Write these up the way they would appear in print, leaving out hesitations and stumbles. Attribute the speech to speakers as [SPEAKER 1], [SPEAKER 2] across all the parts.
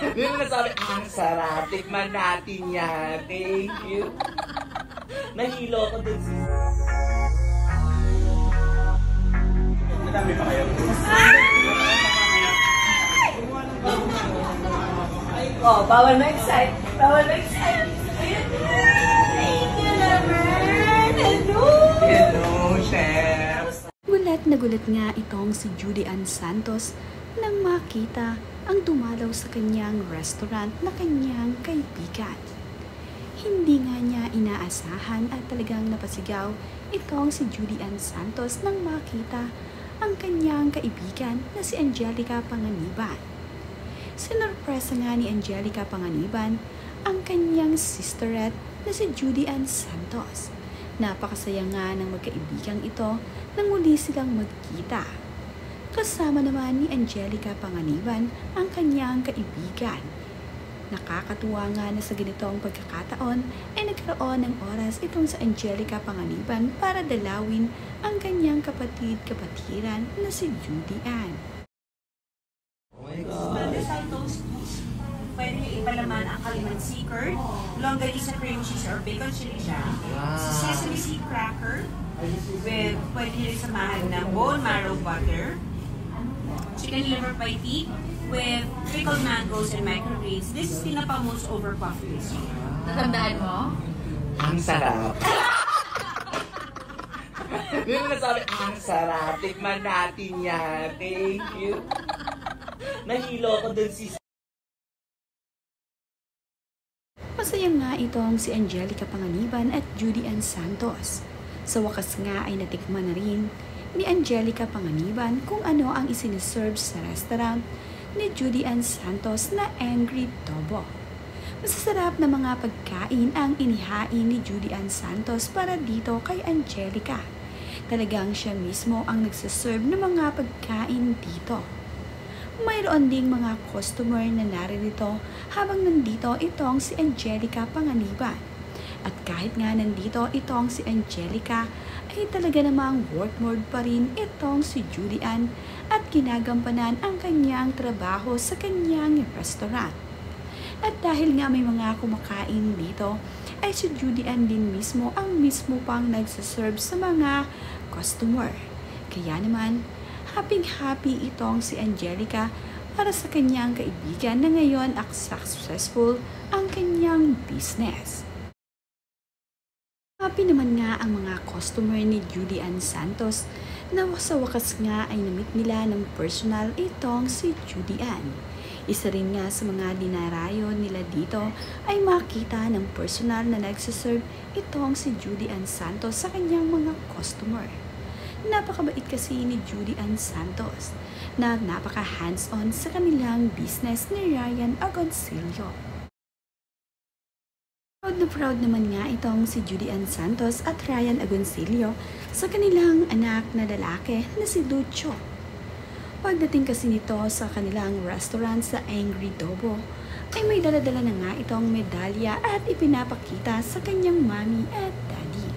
[SPEAKER 1] Hindi mo nasabi, ang sarap. Tikman natin yan. Thank you. Nahilo ko dun sis. Madami pa kayo.
[SPEAKER 2] Oh, bawal ma-excite. Bawal ma-excite. Thank you, lover. Hello.
[SPEAKER 1] Hello, chef.
[SPEAKER 3] Gulat na gulat nga itong si Judy Ann Santos nang makita ang dumalaw sa kanyang restaurant na kanyang kaibigan. Hindi nga niya inaasahan at talagang napasigaw itong si Judy Ann Santos nang makita ang kanyang kaibigan na si Angelica Panganiban. Sinurpresa nga ni Angelica Panganiban ang kanyang sisterette na si Judy Ann Santos. Napakasaya nga ng magkaibigang ito nang muli silang magkita. Kasama naman ni Angelica Panganiban ang kanyang kaibigan. Nakakatuwa nga na sa ganitong pagkakataon ay nagkaroon ng oras itong sa Angelica Panganiban para dalawin ang kanyang kapatid-kapatiran na si Judy Ann.
[SPEAKER 2] Pandesal toast, pwede nyo ipalaman ang calamansi curd, longganisa cream cheese or bacon chili jam, sesame seed cracker, with pwede nyo rin samahan ng bone marrow butter, chicken liver paiti, with pickled mangoes and microgreens. This is tinapa most over puff pastry.
[SPEAKER 3] Natandaan mo?
[SPEAKER 1] Ang sarap. Hindi mo nasabi, ang sarap. Tikman natin yan. Thank you. Nahilo ko dun sis.
[SPEAKER 3] Masaya nga itong si Angelica Panganiban at Judy Ann Santos. Sa wakas nga ay natikman na rin ni Angelica Panganiban kung ano ang isiniserve sa restaurant ni Judy Ann Santos na Angry Dobo. Masasarap na mga pagkain ang inihain ni Judy Ann Santos para dito kay Angelica. Talagang siya mismo ang nagsaserve ng mga pagkain dito. Mayroon ding mga customer na naririto habang nandito itong si Angelica Panganiban. At kahit nga nandito itong si Angelica, ay talaga namang work mode pa rin itong si Judy Ann at ginagampanan ang kanyang trabaho sa kanyang restaurant. At dahil nga may mga kumakain dito, ay si Judy Ann din mismo ang mismo pang nagsaserve sa mga customer. Kaya naman, happy itong si Angelica para sa kanyang kaibigan na ngayon ay successful ang kanyang business. Happy naman nga ang mga customer ni Judy Ann Santos na sa wakas nga ay namit nila ng personal itong si Judy Ann. Isa rin nga sa mga dinarayo nila dito ay makita ng personal na nagsaserve itong si Judy Ann Santos sa kanyang mga customer. Napakabait kasi ni Judy Ann Santos na napaka hands-on sa kanilang business ni Ryan Agoncillo. Proud na proud naman nga itong si Judy Ann Santos at Ryan Agoncillo sa kanilang anak na lalaki na si Lucho. Pagdating kasi nito sa kanilang restaurant sa Angry Dobo, ay may daladala na nga itong medalya at ipinapakita sa kanyang mommy at daddy.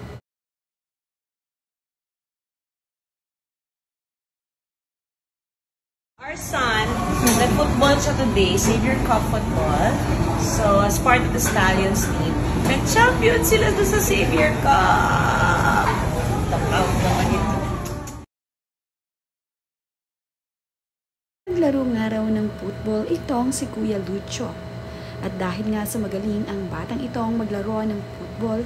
[SPEAKER 2] Our son, nag-football siya today, Xavier Cup football. So, as part of the Stallions team, nag-champion sila doon sa Xavier Cup. Takaw naman ito.
[SPEAKER 3] Naglaro nga raw ng football itong si Kuya Lucho. At dahil nga sa magaling ang batang itong maglaro ng football,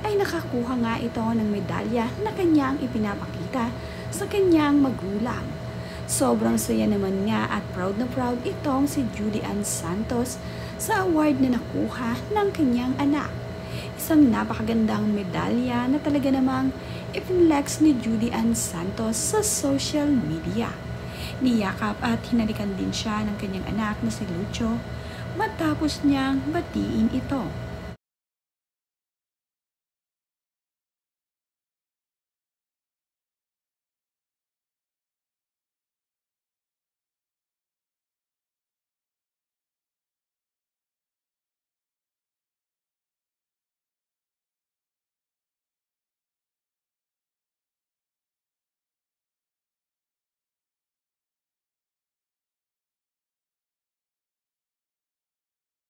[SPEAKER 3] ay nakakuha nga ito ng medalya na kanyang ipinapakita sa kanyang magulang. Sobrang saya naman nga at proud na proud itong si Judy Ann Santos sa award na nakuha ng kanyang anak. Isang napakagandang medalya na talaga namang ipinlex ni Judy Ann Santos sa social media. Niyakap at hinalikan din siya ng kanyang anak na si Lucho matapos niyang batiin ito.